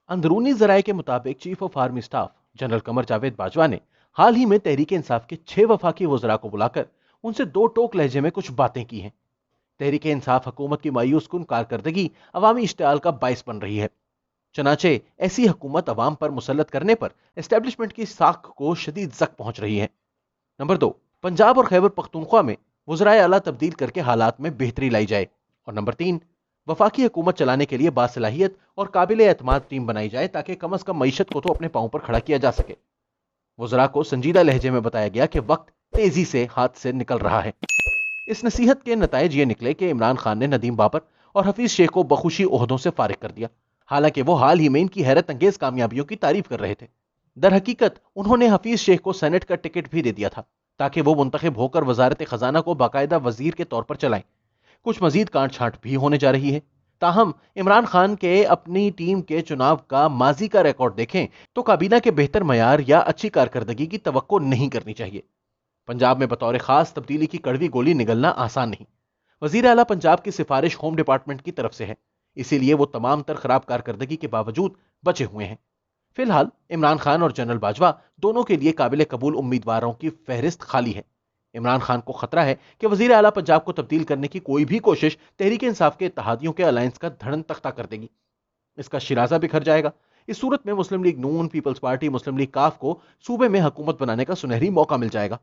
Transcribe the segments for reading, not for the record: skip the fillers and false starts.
اندرونی ذرائع کے مطابق chief of army staff general Qamar Javed Bajwa نے حال ہی میں تحریک انصاف کے 6 وفاقی وزراء کو بلا کر ان سے دو ٹوک لہجے میں کچھ باتیں کی ہیں۔ تحریک انصاف حکومت کی مایوس کن کارکردگی عوامی اشتعال کا باعث بن رہی ہے، چنانچہ ایسی حکومت عوام پر مسلط کرنے پر اسٹیبلشمنٹ کی ساکھ کو شدید زک پہنچ رہی ہے۔ نمبر 2، پنجاب اور خیبر پختونخوا میں وزرائے اعلیٰ تبدیل کر کے حالات میں بہتری لائی جائے۔ اور نمبر 3، وفاقی حکومت چلانے کے لیے باصلاحیت اور قابل اعتماد ٹیم بنائی جائے تاکہ کم از کم معیشت کو تو اپنے پاؤں پر کھڑا کیا جا سکے۔ وزراء کو سنجیدہ لہجے میں بتایا گیا کہ وقت تیزی سے ہاتھ سے نکل رہا ہے۔ اس نصیحت کے نتائج یہ نکلے کہ عمران خان نے ندیم بابر اور حفیظ شیخ کو بخوشی عہدوں سے فارغ کر دیا، حالانکہ وہ حال ہی میں ان کی حیرت انگیز کامیابیوں کی تعریف کر رہے تھے۔ در حقیقت انہوں نے حفیظ شیخ کو سینٹ کا ٹکٹ بھی دے دیا تھا تاکہ وہ منتخب ہو کر وزارت خزانہ کو باقاعدہ وزیر کے طور پر چلائیں۔ کچھ مزید کانٹ چھانٹ بھی ہونے جا رہی ہے۔ تاہم عمران خان کے اپنی ٹیم کے چناؤ کا ماضی کا ریکارڈ دیکھیں تو کابینہ کے بہتر معیار یا اچھی کارکردگی کی توقع نہیں کرنی چاہیے۔ پنجاب میں بطور خاص تبدیلی کی کڑوی گولی نگلنا آسان نہیں۔ وزیر اعلیٰ پنجاب کی سفارش ہوم ڈپارٹمنٹ کی طرف سے ہے، اسی لیے وہ تمام تر خراب کارکردگی کے باوجود بچے ہوئے ہیں۔ فی الحال عمران خان اور جنرل باجوہ دونوں کے لیے قابل قبول امیدواروں کی فہرست خالی ہے۔ عمران خان کو خطرہ ہے کہ وزیر اعلیٰ پنجاب کو تبدیل کرنے کی کوئی بھی کوشش تحریک انصاف کے اتحادیوں کے الائنس کا دھڑن تختہ کر دے گی، اس کا شرازہ بکھر جائے گا۔ اس صورت میں مسلم لیگ نون، پیپلز پارٹی، مسلم لیگ کاف کو صوبے میں حکومت بنانے کا سنہری موقع مل جائے گا۔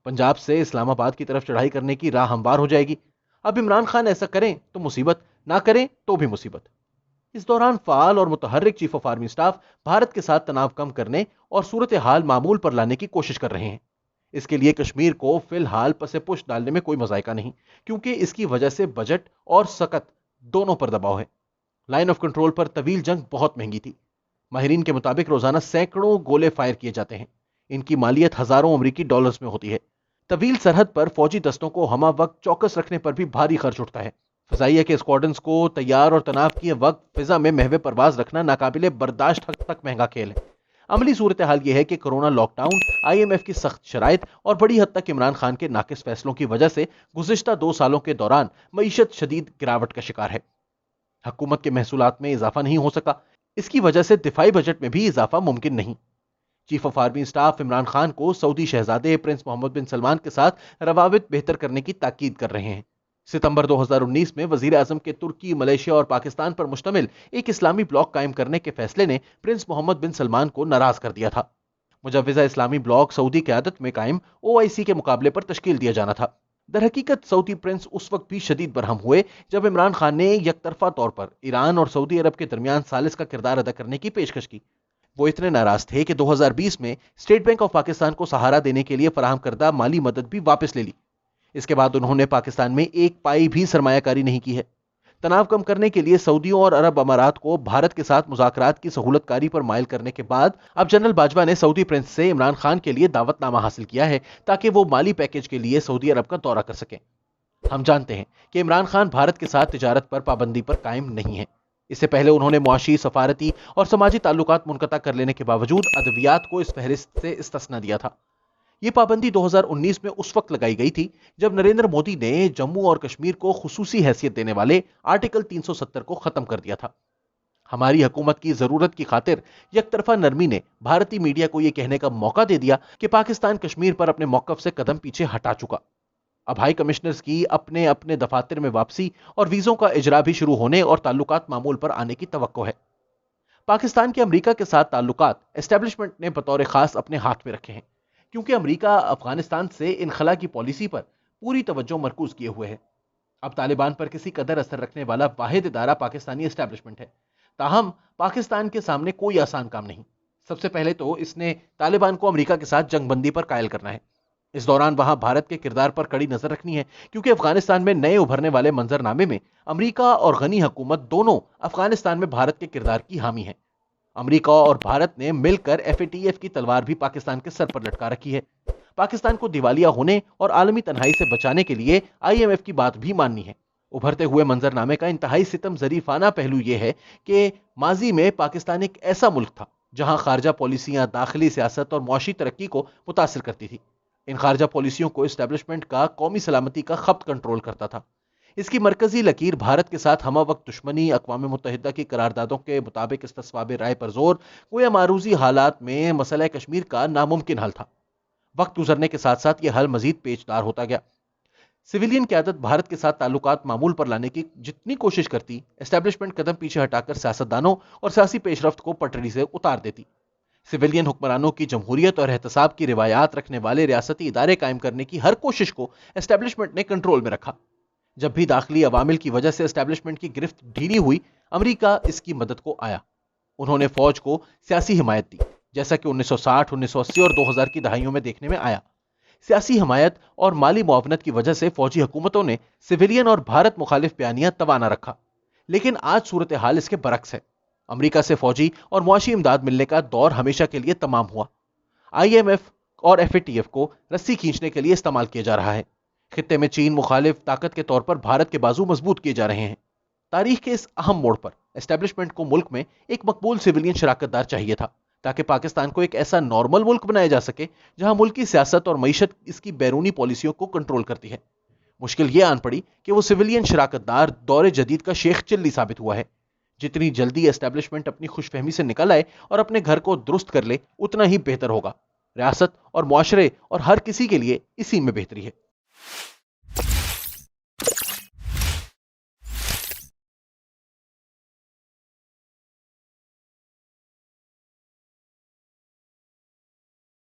پنجاب سے اسلام آباد کی طرف چڑھائی کرنے کی راہ ہموار ہو جائے گی۔ اب عمران خان ایسا کریں تو مصیبت، نہ کریں تو بھی مصیبت۔ اس دوران فعال اور متحرک chief of army staff Bharat کے ساتھ تناؤ کم کرنے اور صورتحال معمول پر لانے کی کوشش کر رہے ہیں۔ اس کے لیے کشمیر کو فی الحال پس پش ڈالنے میں کوئی مذائقہ نہیں، کیونکہ اس کی وجہ سے بجٹ اور سکت دونوں پر دباؤ ہے۔ لائن آف کنٹرول پر طویل جنگ بہت مہنگی تھی۔ ماہرین کے مطابق روزانہ سینکڑوں گولے فائر کیے جاتے ہیں، ان کی مالیت ہزاروں امریکی ڈالرز میں ہوتی ہے۔ طویل سرحد پر فوجی دستوں کو ہمہ وقت چوکس رکھنے پر بھی بھاری خرچ اٹھتا ہے۔ فضائیہ کے اسکواڈرنز کو تیار اور تناف کیے وقت فضا میں محو پرواز رکھنا ناقابل برداشت حد تک مہنگا کھیل ہے۔ عملی صورتحال یہ ہے کہ corona lock down, I M F کی سخت شرائط اور بڑی حد تک عمران خان کے ناقص فیصلوں کی وجہ سے گزشتہ 2 سالوں کے دوران معیشت شدید گراوٹ کا شکار ہے۔ حکومت کے محصولات میں اضافہ نہیں ہو سکا، اس کی وجہ سے دفاعی بجٹ میں بھی اضافہ ممکن نہیں۔ Chief of army staff Imran Khan کو سعودی شہزادے پرنس محمد بن سلمان کے ساتھ روابط بہتر کرنے کی تاکید کر رہے ہیں۔ ستمبر 2019 میں وزیر اعظم کے ترکی، ملیشیا اور پاکستان پر مشتمل ایک اسلامی بلاک قائم کرنے کے فیصلے نے پرنس محمد بن سلمان کو ناراض کر دیا تھا۔ مجوزہ اسلامی بلاک سعودی قیادت میں قائم OIC کے مقابلے پر تشکیل دیا جانا تھا۔ در حقیقت سعودی پرنس اس وقت بھی شدید برہم ہوئے جب عمران خان نے یک طرفہ طور پر ایران اور سعودی عرب کے درمیان ثالث کا کردار ادا کرنے کی پیشکش کی۔ وہ اتنے ناراض تھے کہ 2020 میں اسٹیٹ بینک آف پاکستان کو سہارا دینے کے لیے فراہم کردہ مالی مدد بھی واپس لے لی۔ اس کے بعد انہوں نے پاکستان میں ایک پائی بھی سرمایہ کاری نہیں کی ہے۔ تناؤ کم کرنے کے لیے سعودیوں اور عرب امارات کو بھارت کے ساتھ مذاکرات کی سہولت کاری پر مائل کرنے کے بعد اب جنرل باجوہ نے سعودی پرنس سے عمران خان کے لیے دعوت نامہ حاصل کیا ہے تاکہ وہ مالی پیکیج کے لیے سعودی عرب کا دورہ کر سکیں۔ ہم جانتے ہیں کہ عمران خان بھارت کے ساتھ تجارت پر پابندی پر قائم نہیں ہے۔ اس سے پہلے انہوں نے معاشی، سفارتی اور سماجی تعلقات منقطع کر لینے کے باوجود ادویات کو اس فہرست سے استثنا دیا تھا۔ یہ پابندی 2019 میں اس وقت لگائی گئی تھی جب نریندر مودی نے جموں اور کشمیر کو خصوصی حیثیت دینے والے آرٹیکل 370 کو ختم کر دیا تھا۔ ہماری حکومت کی ضرورت کی خاطر یک طرفہ نرمی نے بھارتی میڈیا کو یہ کہنے کا موقع دے دیا کہ پاکستان کشمیر پر اپنے موقف سے قدم پیچھے ہٹا چکا۔ اب ہائی کمشنرز کی اپنے اپنے دفاتر میں واپسی اور ویزوں کا اجرا بھی شروع ہونے اور تعلقات معمول پر آنے کی توقع ہے۔ پاکستان کے امریکہ کے ساتھ تعلقات اسٹیبلشمنٹ نے بطور خاص اپنے ہاتھ میں رکھے ہیں، کیونکہ امریکہ افغانستان سے انخلا کی پالیسی پر پوری توجہ مرکوز کیے ہوئے ہے۔ اب طالبان پر کسی قدر اثر رکھنے والا واحد ادارہ پاکستانی اسٹیبلشمنٹ ہے۔ تاہم پاکستان کے سامنے کوئی آسان کام نہیں۔ سب سے پہلے تو اس نے طالبان کو امریکہ کے ساتھ جنگ بندی پر قائل کرنا ہے۔ اس دوران وہاں بھارت کے کردار پر کڑی نظر رکھنی ہے، کیونکہ افغانستان میں نئے ابھرنے والے منظرنامے میں امریکہ اور غنی حکومت دونوں افغانستان میں بھارت کے کردار کی حامی ہیں۔ امریکہ اور بھارت نے مل کر FATF کی تلوار بھی پاکستان کے سر پر لٹکا رکھی ہے۔ پاکستان کو دیوالیہ ہونے اور عالمی تنہائی سے بچانے کے لیے IMF کی بات بھی ماننی ہے۔ ابھرتے ہوئے منظرنامے کا انتہائی ستم ظریفانہ پہلو یہ ہے کہ ماضی میں پاکستان ایک ایسا ملک تھا جہاں خارجہ پالیسیاں داخلی سیاست اور معاشی ترقی کو متاثر کرتی تھی۔ ان خارجہ پالیسیوں کو اسٹیبلشمنٹ کا قومی سلامتی کا خپت کنٹرول کرتا تھا۔ اس کی مرکزی لکیر بھارت کے ساتھ ہمہ وقت دشمنی، اقوام متحدہ کی قراردادوں کے مطابق استصواب رائے پر زور، گویا معروضی حالات میں مسئلہ کشمیر کا ناممکن حل تھا۔ وقت گزرنے کے ساتھ ساتھ یہ حل مزید پیچیدہ ہوتا گیا۔ سویلین قیادت بھارت کے ساتھ تعلقات معمول پر لانے کی جتنی کوشش کرتی، اسٹیبلشمنٹ قدم پیچھے ہٹا کر سیاستدانوں اور سیاسی پیش رفت کو پٹڑی سے اتار دیتی۔ سویلین حکمرانوں کی جمہوریت اور احتساب کی روایات رکھنے والے ریاستی ادارے قائم کرنے کی ہر کوشش کو اسٹیبلشمنٹ نے کنٹرول میں رکھا۔ جب بھی داخلی عوامل کی وجہ سے اسٹیبلشمنٹ کی گرفت ڈھیلی ہوئی، امریکہ اس کی مدد کو آیا۔ انہوں نے فوج کو سیاسی حمایت دی، جیسا کہ 1960، 1980 اور 2000 کی دہائیوں میں دیکھنے میں آیا۔ سیاسی حمایت اور مالی معاونت کی وجہ سے فوجی حکومتوں نے سویلین اور بھارت مخالف بیانیہ توانا رکھا، لیکن آج صورتحال اس کے برعکس ہے۔ امریکہ سے فوجی اور معاشی امداد ملنے کا دور ہمیشہ کے لیے تمام ہوا۔ IMF اور FATF کو رسی کھینچنے کے لیے استعمال کیا جا رہا ہے۔ خطے میں چین مخالف طاقت کے طور پر بھارت کے بازو مضبوط کیے جا رہے ہیں۔ تاریخ کے اس اہم موڑ پر اسٹیبلشمنٹ کو ملک میں ایک مقبول سویلین شراکت دار چاہیے تھا، تاکہ پاکستان کو ایک ایسا نارمل ملک بنایا جا سکے جہاں ملکی سیاست اور معیشت اس کی بیرونی پالیسیوں کو کنٹرول کرتی ہے۔ مشکل یہ آن پڑی کہ وہ سویلین شراکت دار دور جدید کا شیخ چلی ثابت ہوا ہے۔ جتنی جلدی اسٹیبلشمنٹ اپنی خوش فہمی سے نکل آئے اور اپنے گھر کو درست کر لے، اتنا ہی بہتر ہوگا۔ ریاست اور معاشرے اور ہر کسی کے لیے اسی میں بہتری ہے۔